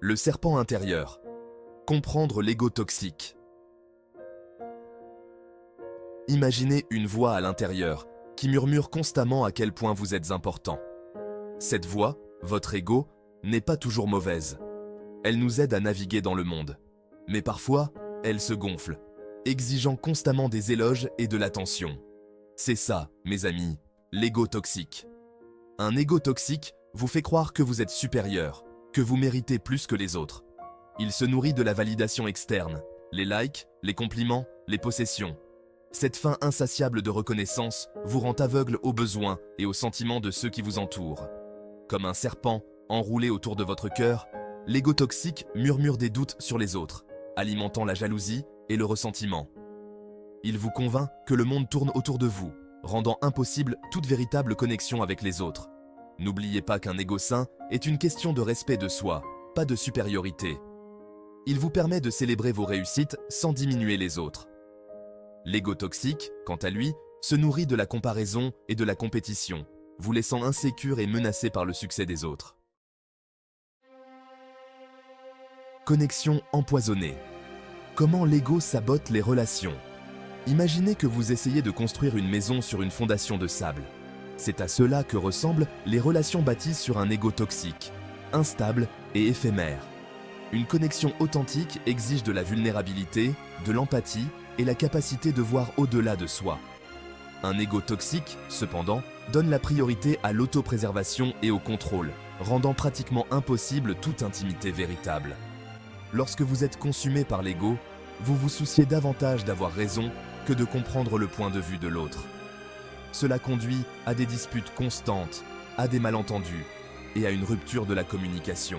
Le serpent intérieur. Comprendre l'ego toxique. Imaginez une voix à l'intérieur qui murmure constamment à quel point vous êtes important. Cette voix, votre ego, n'est pas toujours mauvaise. Elle nous aide à naviguer dans le monde. Mais parfois, elle se gonfle, exigeant constamment des éloges et de l'attention. C'est ça, mes amis, l'ego toxique. Un ego toxique vous fait croire que vous êtes supérieur, que vous méritez plus que les autres. Il se nourrit de la validation externe, les likes, les compliments, les possessions. Cette faim insatiable de reconnaissance vous rend aveugle aux besoins et aux sentiments de ceux qui vous entourent. Comme un serpent enroulé autour de votre cœur, l'ego toxique murmure des doutes sur les autres, alimentant la jalousie et le ressentiment. Il vous convainc que le monde tourne autour de vous, rendant impossible toute véritable connexion avec les autres. N'oubliez pas qu'un ego sain est une question de respect de soi, pas de supériorité. Il vous permet de célébrer vos réussites sans diminuer les autres. L'ego toxique, quant à lui, se nourrit de la comparaison et de la compétition, vous laissant insécure et menacé par le succès des autres. Connexion empoisonnée. Comment l'ego sabote les relations? Imaginez que vous essayez de construire une maison sur une fondation de sable. C'est à cela que ressemblent les relations bâties sur un ego toxique, instable et éphémère. Une connexion authentique exige de la vulnérabilité, de l'empathie et la capacité de voir au-delà de soi. Un ego toxique, cependant, donne la priorité à l'autopréservation et au contrôle, rendant pratiquement impossible toute intimité véritable. Lorsque vous êtes consumé par l'ego, vous vous souciez davantage d'avoir raison que de comprendre le point de vue de l'autre. Cela conduit à des disputes constantes, à des malentendus et à une rupture de la communication.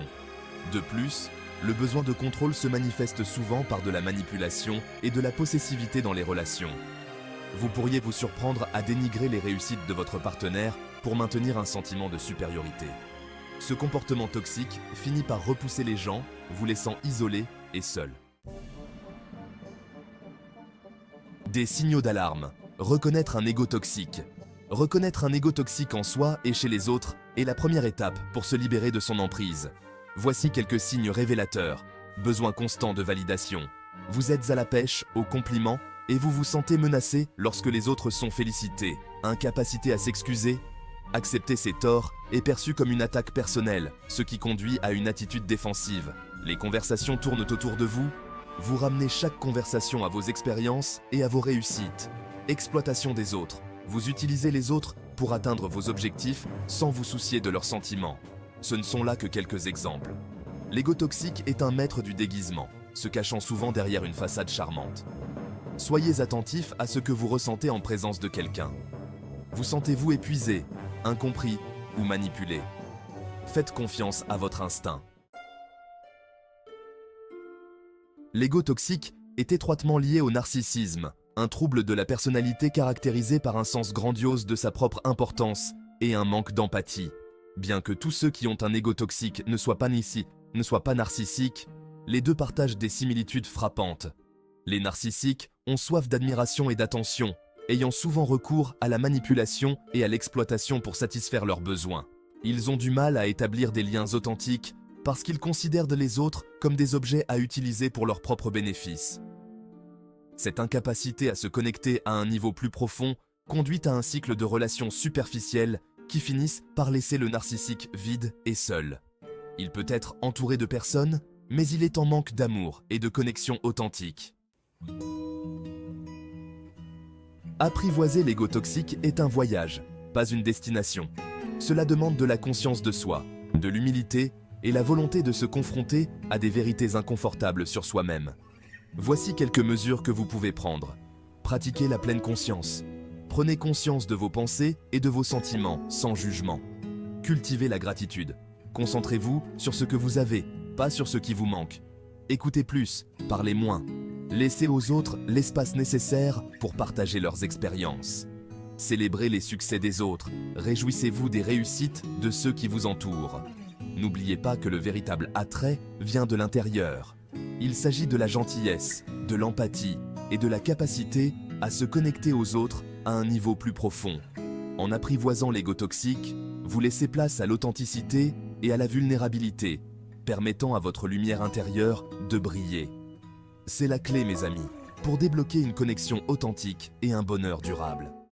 De plus, le besoin de contrôle se manifeste souvent par de la manipulation et de la possessivité dans les relations. Vous pourriez vous surprendre à dénigrer les réussites de votre partenaire pour maintenir un sentiment de supériorité. Ce comportement toxique finit par repousser les gens, vous laissant isolés et seuls. Des signaux d'alarme. Reconnaître un ego toxique. Reconnaître un ego toxique en soi et chez les autres est la première étape pour se libérer de son emprise. Voici quelques signes révélateurs. Besoin constant de validation. Vous êtes à la pêche, aux compliments, et vous vous sentez menacé lorsque les autres sont félicités. Incapacité à s'excuser. Accepter ses torts est perçu comme une attaque personnelle, ce qui conduit à une attitude défensive. Les conversations tournent autour de vous. Vous ramenez chaque conversation à vos expériences et à vos réussites. Exploitation des autres. Vous utilisez les autres pour atteindre vos objectifs sans vous soucier de leurs sentiments. Ce ne sont là que quelques exemples. L'ego toxique est un maître du déguisement, se cachant souvent derrière une façade charmante. Soyez attentif à ce que vous ressentez en présence de quelqu'un. Vous sentez-vous épuisé, incompris ou manipulé? Faites confiance à votre instinct. L'ego toxique est étroitement lié au narcissisme, un trouble de la personnalité caractérisé par un sens grandiose de sa propre importance et un manque d'empathie. Bien que tous ceux qui ont un ego toxique ne soient pas narcissiques, les deux partagent des similitudes frappantes. Les narcissiques ont soif d'admiration et d'attention, ayant souvent recours à la manipulation et à l'exploitation pour satisfaire leurs besoins. Ils ont du mal à établir des liens authentiques parce qu'ils considèrent les autres comme des objets à utiliser pour leurs propres bénéfices. Cette incapacité à se connecter à un niveau plus profond conduit à un cycle de relations superficielles qui finissent par laisser le narcissique vide et seul. Il peut être entouré de personnes, mais il est en manque d'amour et de connexion authentique. Apprivoiser l'ego toxique est un voyage, pas une destination. Cela demande de la conscience de soi, de l'humilité et la volonté de se confronter à des vérités inconfortables sur soi-même. Voici quelques mesures que vous pouvez prendre. Pratiquez la pleine conscience. Prenez conscience de vos pensées et de vos sentiments, sans jugement. Cultivez la gratitude. Concentrez-vous sur ce que vous avez, pas sur ce qui vous manque. Écoutez plus, parlez moins. Laissez aux autres l'espace nécessaire pour partager leurs expériences. Célébrez les succès des autres. Réjouissez-vous des réussites de ceux qui vous entourent. N'oubliez pas que le véritable attrait vient de l'intérieur. Il s'agit de la gentillesse, de l'empathie et de la capacité à se connecter aux autres à un niveau plus profond. En apprivoisant l'ego toxique, vous laissez place à l'authenticité et à la vulnérabilité, permettant à votre lumière intérieure de briller. C'est la clé, mes amis, pour débloquer une connexion authentique et un bonheur durable.